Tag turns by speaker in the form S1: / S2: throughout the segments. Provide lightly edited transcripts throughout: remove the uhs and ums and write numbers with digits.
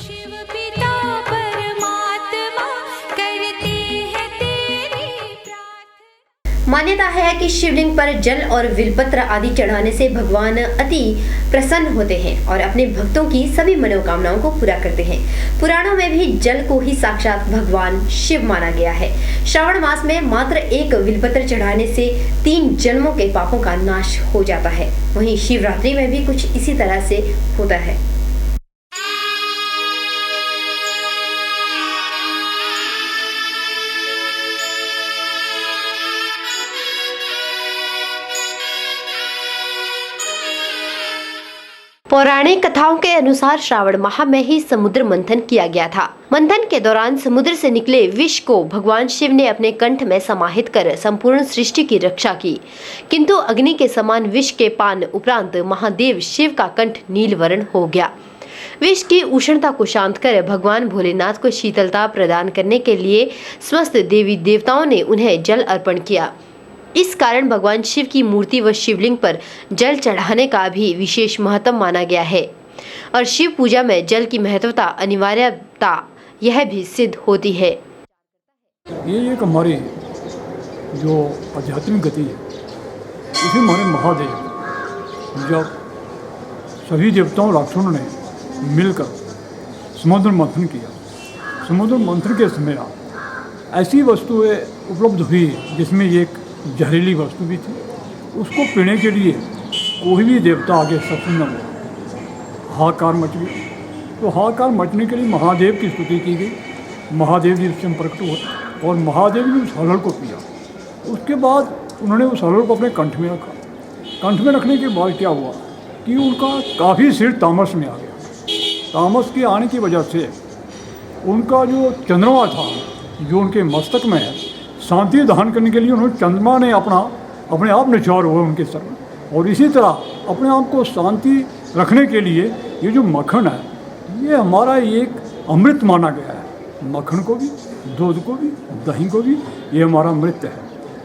S1: शिव पिता परमात्मा करते हैं तेरी प्रार्थना।
S2: मान्यता है कि शिवलिंग पर जल और बिलपत्र आदि चढ़ाने से भगवान अति प्रसन्न होते हैं और अपने भक्तों की सभी मनोकामनाओं को पूरा करते हैं। पुराणों में भी जल को ही साक्षात भगवान शिव माना गया है। श्रावण मास में मात्र एक बिलपत्र चढ़ाने से 3 जन्मों के पापों का नाश हो जाता है। वहीं शिवरात्रि में भी कुछ इसी तरह से होता है। पौराणिक कथाओं के अनुसार श्रावण माह में ही समुद्र मंथन किया गया था। मंथन के दौरान समुद्र से निकले विष को भगवान शिव ने अपने कंठ में समाहित कर संपूर्ण सृष्टि की रक्षा की, किंतु अग्नि के समान विष के पान उपरांत महादेव शिव का कंठ नील वर्ण हो गया। विष की उष्णता को शांत कर भगवान भोलेनाथ को शीतलता प्रदान करने के लिए समस्त देवी देवताओं ने उन्हें जल अर्पण किया। इस कारण भगवान शिव की मूर्ति व शिवलिंग पर जल चढ़ाने का भी विशेष महत्व माना गया है और शिव पूजा में जल की महत्वता अनिवार्यता यह भी सिद्ध होती है।
S3: ये एक हमारी जो आध्यात्मिक गति है, इसे हमारे महादेव जब सभी देवताओं राक्षसों ने मिलकर समुद्र मंथन किया, समुद्र मंथन के समय ऐसी वस्तुएं उपलब्ध हुई जिसमें एक जहरीली वस्तु भी थी। उसको पीने के लिए कोई भी देवता आगे सक्षम न हुआ, हाहाकार मच गई। तो हाहाकार मचने के लिए महादेव की स्तुति की गई। महादेव जी उससे प्रकट हुए और महादेव ने उस हलड़ को पिया। उसके बाद उन्होंने उस हलड़ को अपने कंठ में रखा। कंठ में रखने के बाद क्या हुआ कि उनका काफ़ी सिर तामस में आ गया। तामस के आने की वजह से उनका जो चंद्रमा था, जो उनके मस्तक में है, शांति धारण करने के लिए उन्होंने चंद्रमा ने अपने आप निछावर हुआ उनके सर में। और इसी तरह अपने आप को शांति रखने के लिए ये जो मक्खन है, ये हमारा एक अमृत माना गया है। मक्खन को भी, दूध को भी, दही को भी, ये हमारा अमृत है।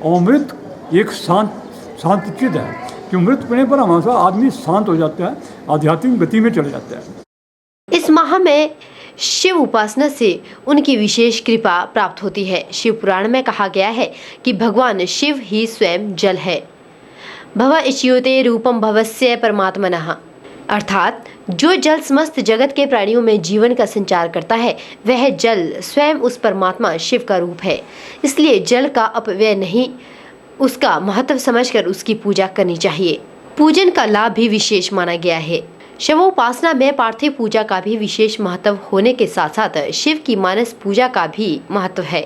S3: और अमृत एक शांत चिद है कि अमृत पीने पर हमेशा आदमी शांत हो जाता है, आध्यात्मिक गति में चले जाता है।
S2: इस माह में शिव उपासना से उनकी विशेष कृपा प्राप्त होती है। शिव पुराण में कहा गया है कि भगवान शिव ही स्वयं जल है। भव इच्योते रूपम भवस्य परमात्मनः, अर्थात जो जल समस्त जगत के प्राणियों में जीवन का संचार करता है, वह जल स्वयं उस परमात्मा शिव का रूप है। इसलिए जल का अपव्यय नहीं, उसका महत्व समझकर उसकी पूजा करनी चाहिए। पूजन का लाभ भी विशेष माना गया है। शिवोपासना में पार्थिव पूजा का भी विशेष महत्व होने के साथ साथ शिव की मानस पूजा का भी महत्व है।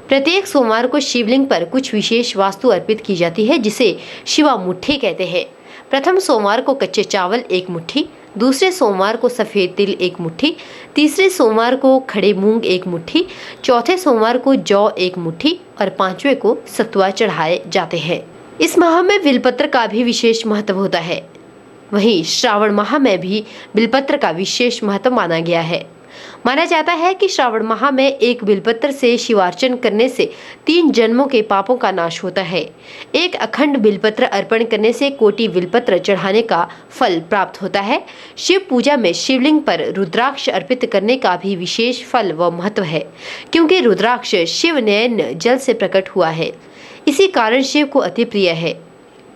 S2: प्रत्येक सोमवार को शिवलिंग पर कुछ विशेष वस्तु अर्पित की जाती है, जिसे शिवा मुट्ठी कहते हैं। प्रथम सोमवार को कच्चे चावल 1 मुट्ठी, दूसरे सोमवार को सफेद तिल 1 मुट्ठी, तीसरे सोमवार को खड़े मूंग 1 मुट्ठी, चौथे सोमवार को जौ 1 मुट्ठी और 5वें को सतुआ चढ़ाए जाते हैं। इस माह में बिलपत्र का भी विशेष महत्व होता है। वहीं श्रावण माह में भी बिलपत्र का विशेष महत्व माना गया है। माना जाता है कि श्रावण माह में एक बिलपत्र से शिवार्चन करने से 3 जन्मों के पापों का नाश होता है। एक अखंड बिलपत्र अर्पण करने से कोटि बिलपत्र चढ़ाने का फल प्राप्त होता है। शिव पूजा में शिवलिंग पर रुद्राक्ष अर्पित करने का भी विशेष फल व महत्व है, क्योंकि रुद्राक्ष शिव नयन जल से प्रकट हुआ है। इसी कारण शिव को अति प्रिय है।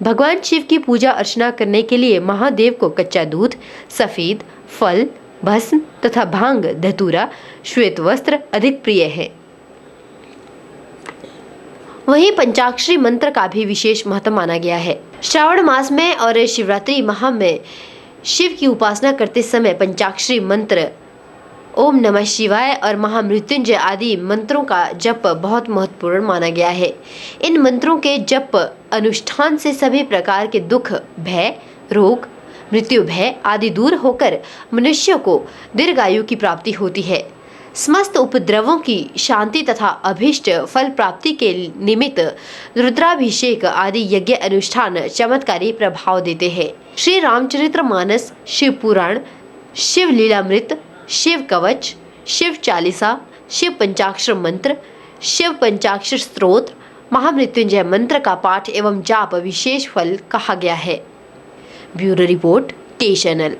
S2: भगवान शिव की पूजा अर्चना करने के लिए महादेव को कच्चा दूध, सफेद फल, भस्म तथा भांग, धतूरा, श्वेत वस्त्र अधिक प्रिय है। वहीं पंचाक्षरी मंत्र का भी विशेष महत्व माना गया है। श्रावण मास में और शिवरात्रि माह में शिव की उपासना करते समय पंचाक्षरी मंत्र ओम नमः शिवाय और महामृत्युंजय आदि मंत्रों का जप बहुत महत्वपूर्ण माना गया है। इन मंत्रों के जप अनुष्ठान से सभी प्रकार के दुख, भय, रोग, मृत्यु भय आदि दूर होकर मनुष्य को दीर्घायु की प्राप्ति होती है। समस्त उपद्रवों की शांति तथा अभीष्ट फल प्राप्ति के निमित्त रुद्राभिषेक आदि यज्ञ अनुष्ठान चमत्कारी प्रभाव देते हैं। श्री रामचरितमानस, शिव पुराण, शिव लीलामृत, शिव कवच, शिव चालीसा, शिव पंचाक्षर मंत्र, शिव पंचाक्षर स्तोत्र, महामृत्युंजय मंत्र का पाठ एवं जाप विशेष फल कहा गया है। Bureau report, T channel.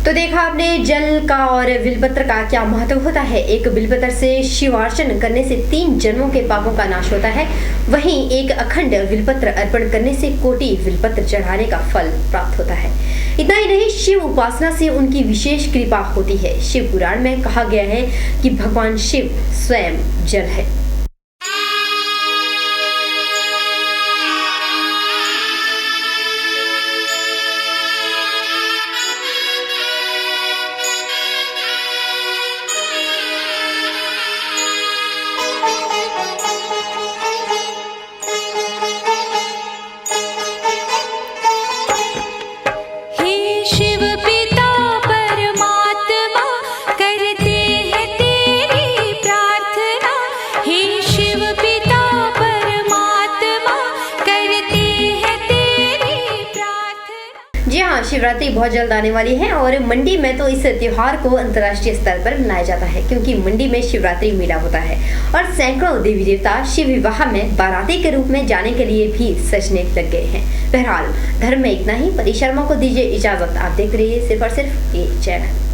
S2: तो देखा आपने जल का और बिलपत्र का क्या महत्व होता है। एक बिलपत्र से शिवार्चन करने से 3 जन्मों के पापों का नाश होता है, वहीं एक अखंड बिलपत्र अर्पण करने से कोटि बिलपत्र चढ़ाने का फल प्राप्त होता है। इतना ही नहीं, शिव उपासना से उनकी विशेष कृपा होती है। शिव पुराण में कहा गया है कि भगवान शिव स्वयं जल है। जी हाँ, शिवरात्रि बहुत जल्द आने वाली है और मंडी में तो इस त्योहार को अंतर्राष्ट्रीय स्तर पर मनाया जाता है, क्योंकि मंडी में शिवरात्रि मेला होता है और सैकड़ों देवी देवता शिव विवाह में बाराती के रूप में जाने के लिए भी सजने लग गए हैं। बहरहाल धर्म में इतना ही। परी शर्मा को दीजिए इजाजत। आप देख रही है सिर्फ और सिर्फ ये चैनल।